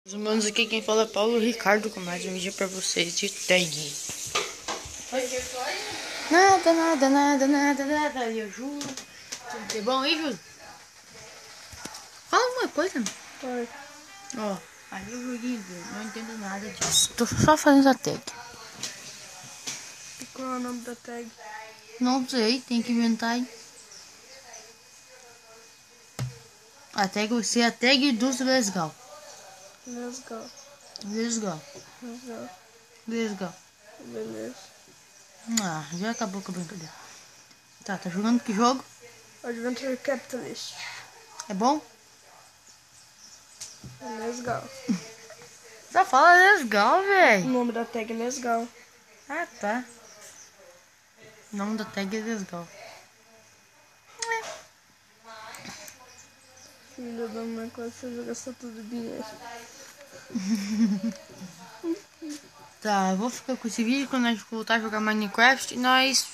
Os humanos aqui, quem fala é Paulo Ricardo, com mais um vídeo pra vocês de tag. Nada, eu juro. Tudo bom aí, Júlio? Fala alguma coisa. Oi. Ó, aí o joguinho, não entendo nada disso. Tô só fazendo a tag. E qual é o nome da tag? Não sei, tem que inventar aí. A tag vai ser a tag dos Lesgal. Lesgal. Lesgal. Lesgal. Lesgal. Beleza. Ah, já acabou com a brincadeira. Tá jogando que jogo? Adventure Capitalist. É bom? Lesgal. Só fala Lesgal, O velho. nome da tag é Lesgal. Ah, tá. O nome da tag é Lesgal. Filho da mãe, quase você vai gastar tudo o dinheiro. Tá, eu vou ficar com esse vídeo. Quando a gente voltar a jogar Minecraft, nós